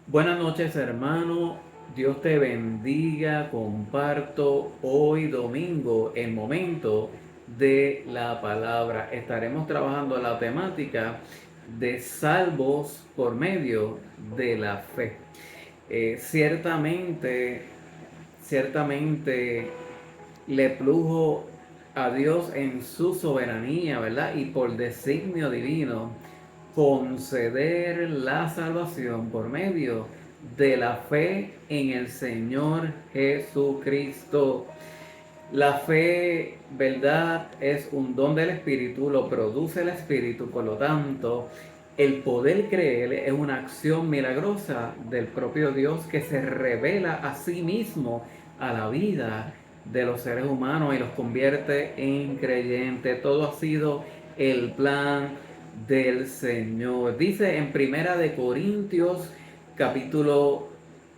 Buenas noches, hermano. Dios te bendiga. Comparto hoy domingo el momento de la palabra. Estaremos trabajando la temática de salvos por medio de la fe. Ciertamente le plujo a Dios en su soberanía, ¿verdad? Y por designio divino, conceder la salvación por medio de la fe en el Señor Jesucristo. La fe, ¿verdad? Es un don del Espíritu, lo produce el Espíritu, por lo tanto, el poder creer es una acción milagrosa del propio Dios que se revela a sí mismo a la vida de los seres humanos y los convierte en creyentes. Todo ha sido el plan del Señor. Dice en Primera de Corintios capítulo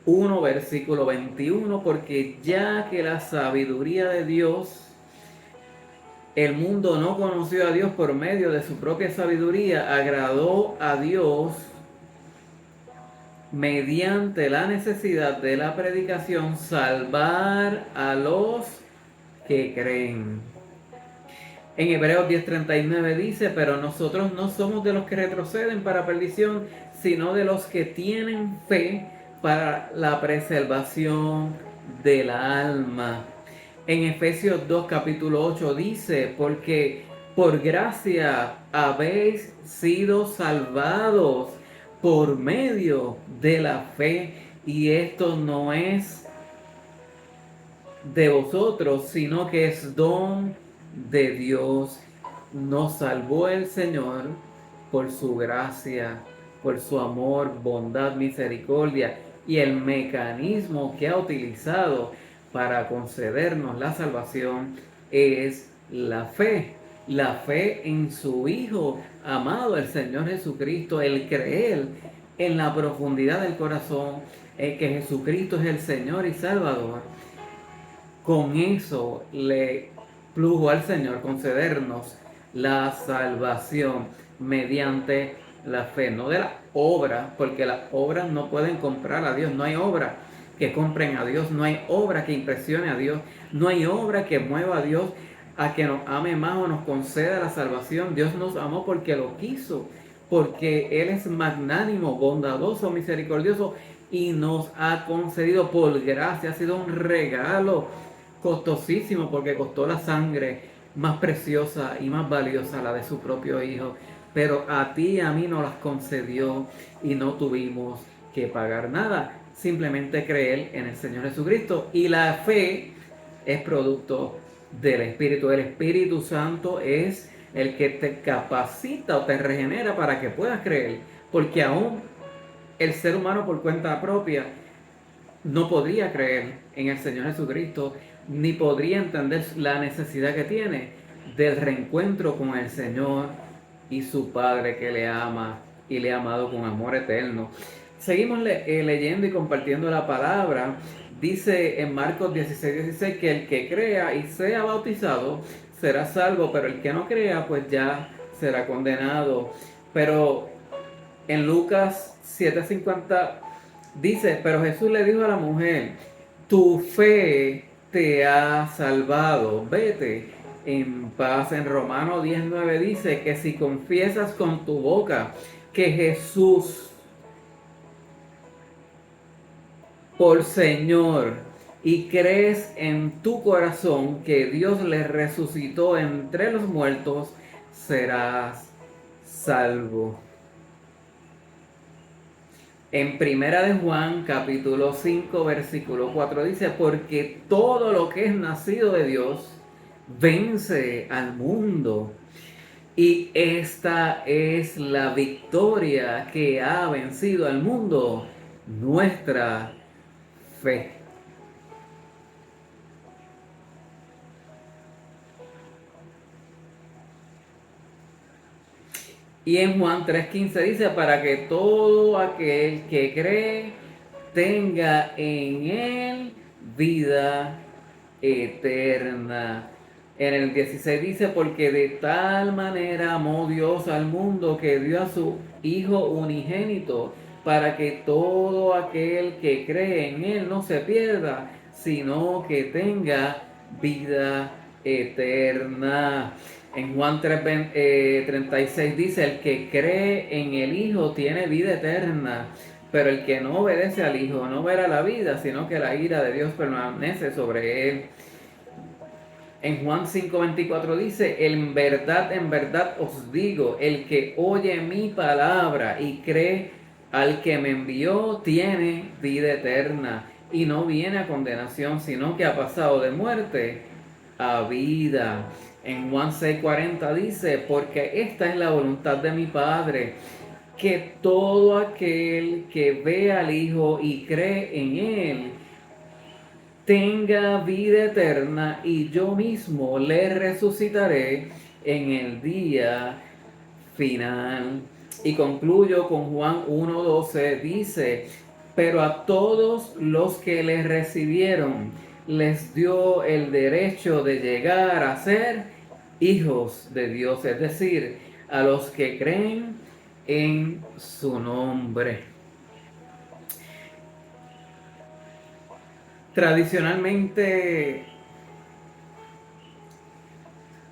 1 versículo 21, porque ya que la sabiduría de Dios, el mundo no conoció a Dios por medio de su propia sabiduría, agradó a Dios mediante la necesidad de la predicación salvar a los que creen. En Hebreos 10:39 dice, pero nosotros no somos de los que retroceden para perdición, sino de los que tienen fe para la preservación del alma. En Efesios 2 capítulo 8 dice, porque por gracia habéis sido salvados por medio de la fe, y esto no es de vosotros, sino que es don de Dios. Nos salvó el Señor por su gracia, por su amor, bondad, misericordia y el mecanismo que ha utilizado para concedernos la salvación es la fe en su Hijo amado, el Señor Jesucristo, el creer en la profundidad del corazón que Jesucristo es el Señor y Salvador. Con eso le plugo al Señor concedernos la salvación mediante la fe, no de la obra, porque las obras no pueden comprar a Dios, no hay obra que compren a Dios, no hay obra que impresione a Dios, no hay obra que mueva a Dios a que nos ame más o nos conceda la salvación. Dios nos amó porque lo quiso, porque Él es magnánimo, bondadoso, misericordioso y nos ha concedido por gracia, ha sido un regalo costosísimo porque costó la sangre más preciosa y más valiosa, la de su propio Hijo. Pero a ti y a mí nos las concedió y no tuvimos que pagar nada. Simplemente creer en el Señor Jesucristo. Y la fe es producto del Espíritu. El Espíritu Santo es el que te capacita o te regenera para que puedas creer. Porque aún el ser humano por cuenta propia no podría creer en el Señor Jesucristo, ni podría entender la necesidad que tiene del reencuentro con el Señor y su Padre que le ama y le ha amado con amor eterno. Seguimos leyendo y compartiendo la palabra. Dice en Marcos 16:16 que el que crea y sea bautizado será salvo, pero el que no crea pues ya será condenado. Pero en Lucas 7:50 dice, pero Jesús le dijo a la mujer, tu fe te ha salvado, vete en paz. En Romanos 10:9 dice que si confiesas con tu boca que Jesús por Señor y crees en tu corazón que Dios le resucitó entre los muertos, serás salvo. En Primera de Juan, capítulo 5 versículo 4 dice, porque todo lo que es nacido de Dios vence al mundo. Y esta es la victoria que ha vencido al mundo, nuestra fe. Y en Juan 3:15 dice, para que todo aquel que cree tenga en él vida eterna. En el 16 dice, porque de tal manera amó Dios al mundo que dio a su Hijo unigénito, para que todo aquel que cree en Él no se pierda, sino que tenga vida eterna. En Juan 36 dice, el que cree en el Hijo tiene vida eterna, pero el que no obedece al Hijo no verá la vida, sino que la ira de Dios permanece sobre él. En Juan 5:24 dice, en verdad os digo, el que oye mi palabra y cree al que me envió, tiene vida eterna y no viene a condenación, sino que ha pasado de muerte a vida. En Juan 6:40 dice, porque esta es la voluntad de mi Padre, que todo aquel que ve al Hijo y cree en Él, tenga vida eterna, y yo mismo le resucitaré en el día final. Y concluyo con Juan 1:12, dice, pero a todos los que le recibieron, les dio el derecho de llegar a ser hijos de Dios, es decir, a los que creen en su nombre. Tradicionalmente,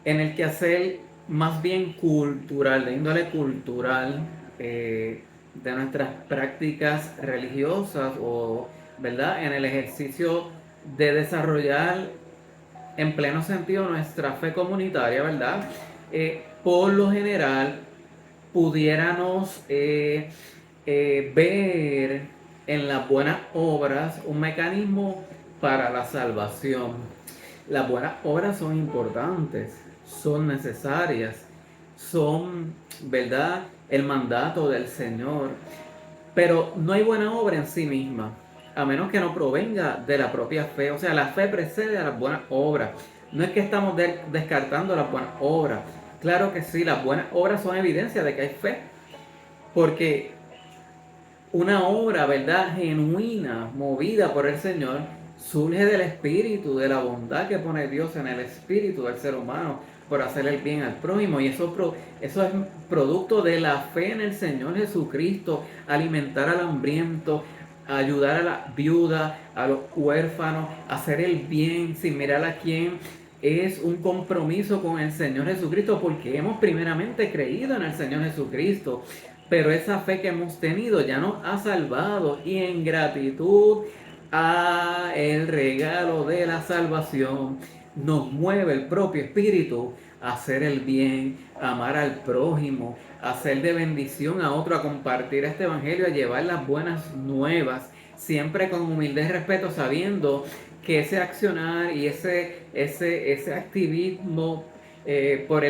en el quehacer más bien cultural, de índole cultural, de nuestras prácticas religiosas o, ¿verdad?, en el ejercicio de desarrollar en pleno sentido nuestra fe comunitaria, ¿verdad? Por lo general, pudiéramos ver en las buenas obras un mecanismo para la salvación. Las buenas obras son importantes, son necesarias, son, ¿verdad?, el mandato del Señor. Pero no hay buena obra en sí misma, a menos que no provenga de la propia fe. O sea, la fe precede a las buenas obras. No es que estamos descartando las buenas obras. Claro que sí, las buenas obras son evidencia de que hay fe. Porque una obra, ¿verdad?, genuina, movida por el Señor, surge del espíritu, de la bondad que pone Dios en el espíritu del ser humano por hacer el bien al prójimo. Y eso es producto de la fe en el Señor Jesucristo, alimentar al hambriento, ayudar a la viuda, a los huérfanos, hacer el bien sin mirar a quién. Es un compromiso con el Señor Jesucristo porque hemos primeramente creído en el Señor Jesucristo. Pero esa fe que hemos tenido ya nos ha salvado, y en gratitud a el regalo de la salvación nos mueve el propio Espíritu a hacer el bien, a amar al prójimo, a hacer de bendición a otro, a compartir este evangelio, a llevar las buenas nuevas, siempre con humildad y respeto, sabiendo que ese accionar y ese activismo por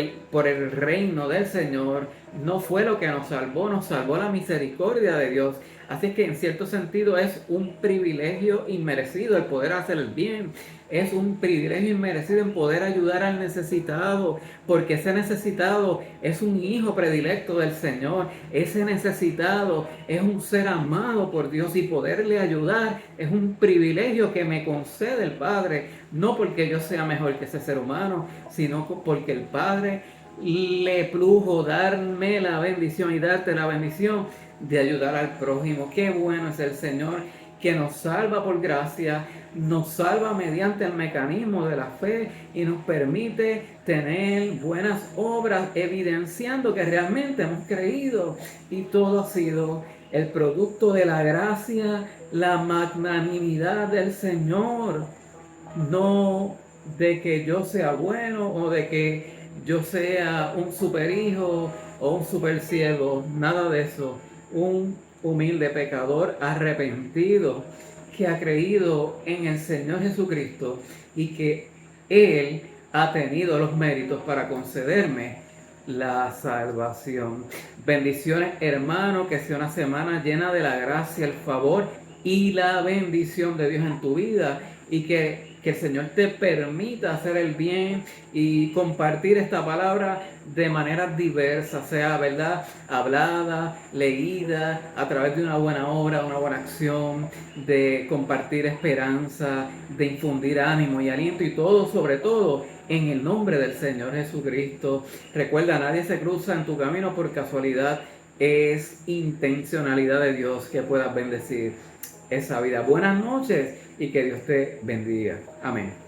el reino del Señor no fue lo que nos salvó la misericordia de Dios. Así que en cierto sentido es un privilegio inmerecido el poder hacer el bien. Es un privilegio inmerecido en poder ayudar al necesitado, porque ese necesitado es un hijo predilecto del Señor. Ese necesitado es un ser amado por Dios, y poderle ayudar es un privilegio que me concede el Padre, no porque yo sea mejor que ese ser humano, sino porque el Padre le plujo darme la bendición y darte la bendición de ayudar al prójimo. Qué bueno es el Señor, que nos salva por gracia, nos salva mediante el mecanismo de la fe y nos permite tener buenas obras, evidenciando que realmente hemos creído, y todo ha sido el producto de la gracia, la magnanimidad del Señor, no de que yo sea bueno o de que yo sea un super hijo o un super siervo, nada de eso. Un humilde pecador arrepentido que ha creído en el Señor Jesucristo y que Él ha tenido los méritos para concederme la salvación. Bendiciones, hermano, que sea una semana llena de la gracia, el favor y la bendición de Dios en tu vida, y que el Señor te permita hacer el bien y compartir esta palabra de maneras diversas, sea, ¿verdad?, hablada, leída, a través de una buena obra, una buena acción, de compartir esperanza, de infundir ánimo y aliento, y todo, sobre todo, en el nombre del Señor Jesucristo. Recuerda, nadie se cruza en tu camino por casualidad. es intencionalidad de Dios que puedas bendecir esa vida. Buenas noches y que Dios te bendiga. Amén.